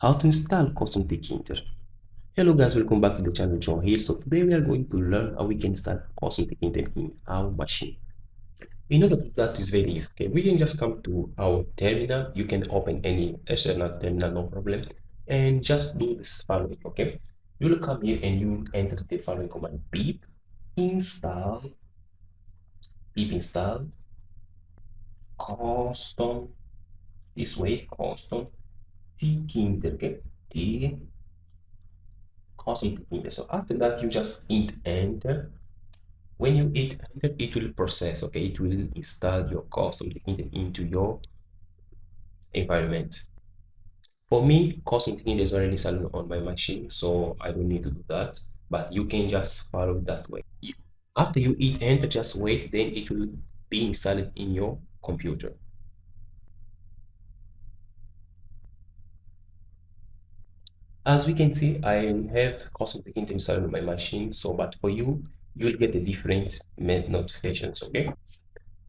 How to install custom Tkinter. Hello guys, welcome back to the channel John here. So today we are going to learn how we can install custom Tkinter in our machine. In order to do that is very easy. Okay, we can just come to our terminal. You can open any external terminal, no problem, and just do this following. Okay, you'll come here and you enter the following command: pip install custom, this way, custom Tkinter. Okay, T custom Tkinter. So after that, you just hit enter. When you hit enter, it will process. Okay, it will install your custom Tkinter into your environment. For me, custom Tkinter is already installed on my machine, so I don't need to do that. But you can just follow that way. After you hit enter, just wait, then it will be installed in your computer. As we can see, I have custom Tkinter installed on my machine. So, but for you, you will get a different notifications. Okay.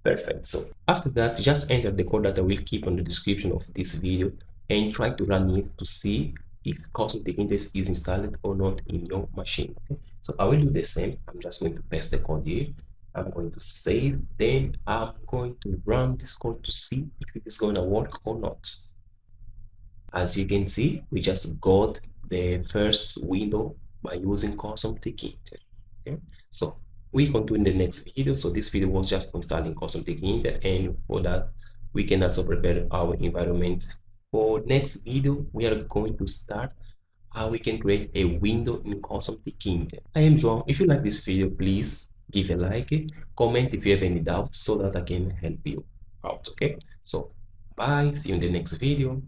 Perfect. So after that, just enter the code that I will keep on the description of this video and try to run it to see if custom Tkinter is installed or not in your machine. Okay. So I will do the same. I'm just going to paste the code here. I'm going to save. Then I'm going to run this code to see if it is going to work or not. As you can see, we just got the first window by using custom Tkinter. Okay. So we continue in the next video. So this video was just installing custom Tkinter, and for that we can also prepare our environment. For next video, we are going to start how we can create a window in custom Tkinter. I am João. If you like this video, please give a like, comment if you have any doubts so that I can help you out. Okay, so bye, see you in the next video.